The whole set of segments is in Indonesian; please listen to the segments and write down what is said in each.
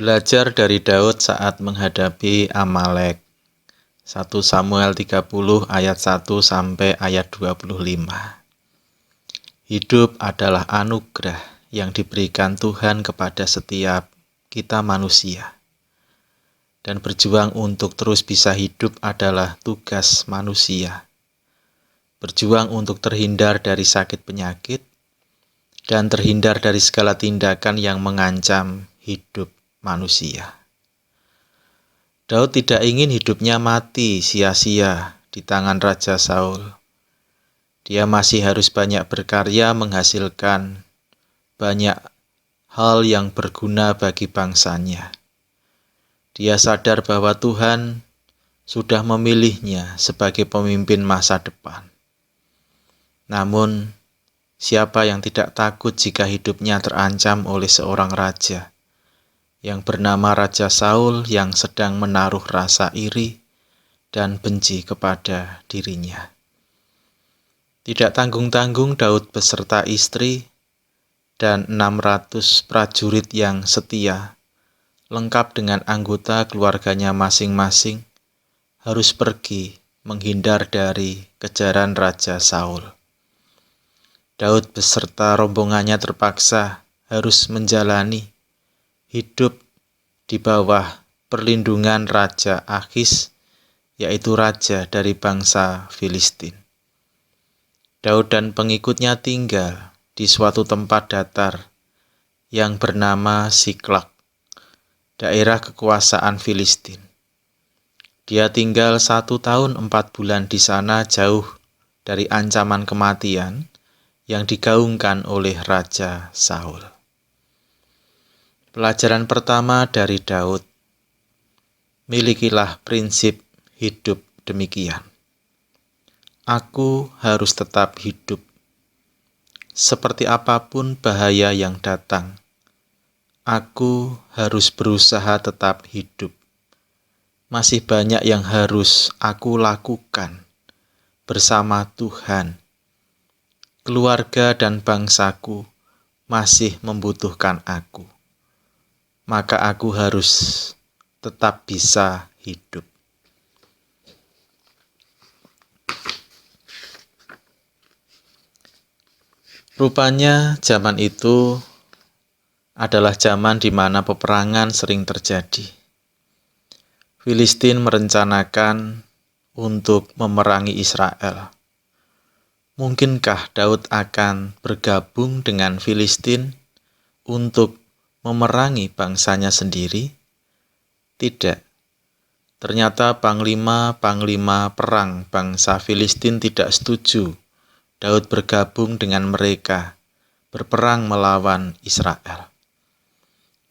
Belajar dari Daud saat menghadapi Amalek. 1 Samuel 30 ayat 1 sampai ayat 25. Hidup adalah anugerah yang diberikan Tuhan kepada setiap kita manusia. Dan berjuang untuk terus bisa hidup adalah tugas manusia. Berjuang untuk terhindar dari sakit penyakit dan terhindar dari segala tindakan yang mengancam hidup manusia. Daud tidak ingin hidupnya mati sia-sia di tangan Raja Saul. Dia masih harus banyak berkarya menghasilkan banyak hal yang berguna bagi bangsanya. Dia sadar bahwa Tuhan sudah memilihnya sebagai pemimpin masa depan. Namun, siapa yang tidak takut jika hidupnya terancam oleh seorang raja yang bernama Raja Saul yang sedang menaruh rasa iri dan benci kepada dirinya. Tidak tanggung-tanggung Daud beserta istri dan 600 prajurit yang setia, lengkap dengan anggota keluarganya masing-masing, harus pergi menghindar dari kejaran Raja Saul. Daud beserta rombongannya terpaksa harus menjalani hidup di bawah perlindungan Raja Akhis, yaitu raja dari bangsa Filistin. Daud dan pengikutnya tinggal di suatu tempat datar yang bernama Siklak, daerah kekuasaan Filistin. Dia tinggal 1 tahun 4 bulan di sana, jauh dari ancaman kematian yang digaungkan oleh Raja Saul. Pelajaran pertama dari Daud, milikilah prinsip hidup demikian. Aku harus tetap hidup. Seperti apapun bahaya yang datang, aku harus berusaha tetap hidup. Masih banyak yang harus aku lakukan bersama Tuhan. Keluarga dan bangsaku masih membutuhkan aku. Maka aku harus tetap bisa hidup. Rupanya zaman itu adalah zaman di mana peperangan sering terjadi. Filistin merencanakan untuk memerangi Israel. Mungkinkah Daud akan bergabung dengan Filistin untuk memerangi bangsanya sendiri? Tidak. Ternyata panglima-panglima perang bangsa Filistin tidak setuju Daud bergabung dengan mereka berperang melawan Israel.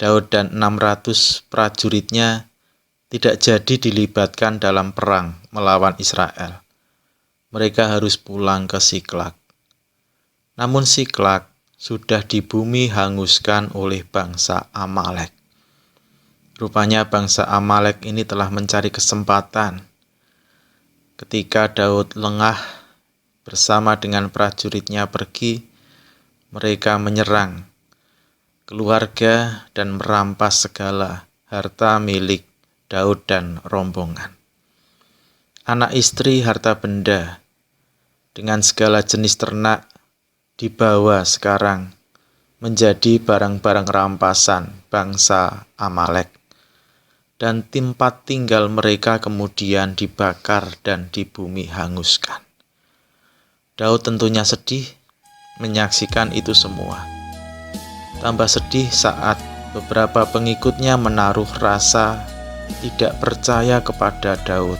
Daud dan 600 prajuritnya tidak jadi dilibatkan dalam perang melawan Israel. Mereka harus pulang ke Siklak. Namun Siklak sudah di bumi hanguskan oleh bangsa Amalek. Rupanya bangsa Amalek ini telah mencari kesempatan. Ketika Daud lengah bersama dengan prajuritnya pergi, mereka menyerang keluarga dan merampas segala harta milik Daud dan rombongan. Anak istri, harta benda, dengan segala jenis ternak dibawa sekarang menjadi barang-barang rampasan bangsa Amalek. Dan tempat tinggal mereka kemudian dibakar dan di bumi hanguskan. Daud tentunya sedih menyaksikan itu semua. Tambah sedih saat beberapa pengikutnya menaruh rasa tidak percaya kepada Daud,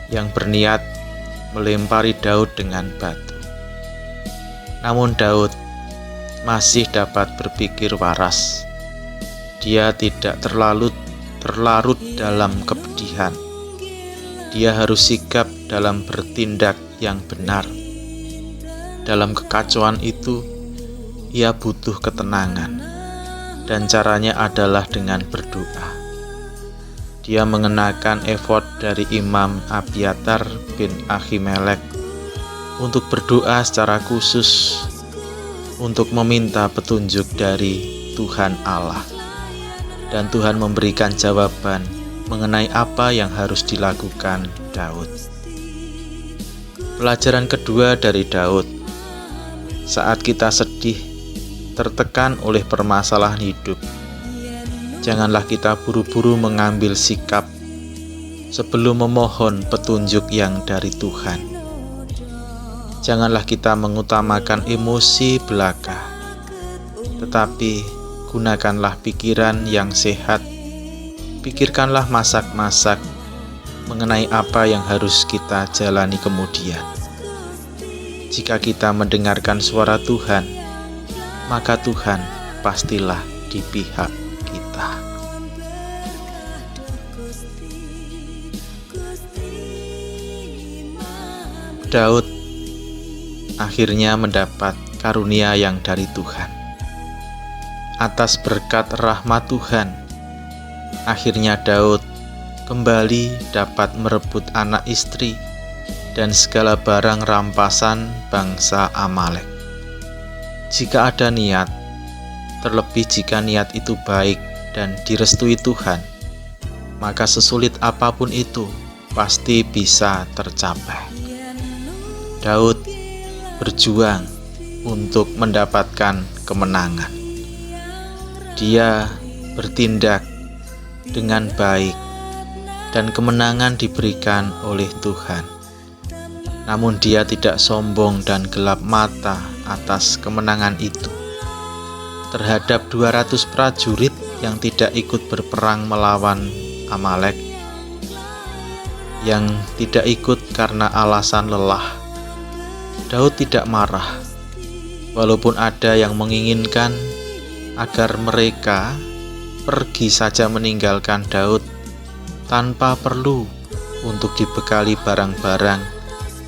yang berniat melempari Daud dengan batu. Namun Daud masih dapat berpikir waras. Dia tidak terlarut dalam kepedihan. Dia harus sigap dalam bertindak yang benar. Dalam kekacauan itu, ia butuh ketenangan, dan caranya adalah dengan berdoa. Dia mengenakan efod dari Imam Abiatar bin Ahimelek untuk berdoa secara khusus untuk meminta petunjuk dari Tuhan Allah. dan Tuhan memberikan jawaban mengenai apa yang harus dilakukan Daud. Pelajaran kedua dari Daud. Saat kita sedih, tertekan oleh permasalahan hidup, janganlah kita buru-buru mengambil sikap sebelum memohon petunjuk yang dari Tuhan. Janganlah kita mengutamakan emosi belaka, tetapi gunakanlah pikiran yang sehat. Pikirkanlah masak-masak mengenai apa yang harus kita jalani kemudian. Jika kita mendengarkan suara Tuhan, maka Tuhan pastilah di pihak kita. Daud akhirnya mendapat karunia yang dari Tuhan. Atas berkat rahmat Tuhan, akhirnya Daud kembali dapat merebut anak istri dan segala barang rampasan bangsa Amalek. Jika ada niat, terlebih jika niat itu baik dan direstui Tuhan, maka sesulit apapun itu pasti bisa tercapai. Daud berjuang untuk mendapatkan kemenangan. Dia bertindak dengan baik dan kemenangan diberikan oleh Tuhan. Namun dia tidak sombong dan gelap mata atas kemenangan itu. Terhadap 200 prajurit yang tidak ikut berperang melawan Amalek, yang tidak ikut karena alasan lelah, Daud tidak marah, walaupun ada yang menginginkan agar mereka pergi saja meninggalkan Daud tanpa perlu untuk dibekali barang-barang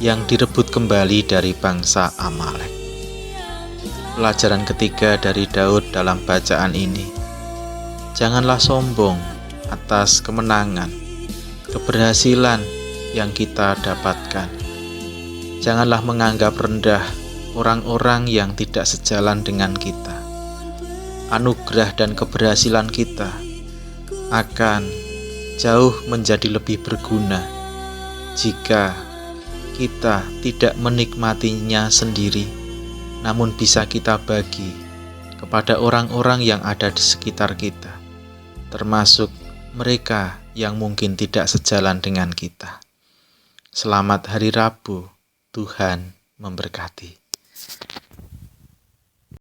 yang direbut kembali dari bangsa Amalek. Pelajaran ketiga dari Daud dalam bacaan ini: janganlah sombong atas kemenangan, keberhasilan yang kita dapatkan. Janganlah menganggap rendah orang-orang yang tidak sejalan dengan kita. Anugerah dan keberhasilan kita akan jauh menjadi lebih berguna jika kita tidak menikmatinya sendiri, namun bisa kita bagi kepada orang-orang yang ada di sekitar kita, termasuk mereka yang mungkin tidak sejalan dengan kita. Selamat Hari Rabu, Tuhan memberkati.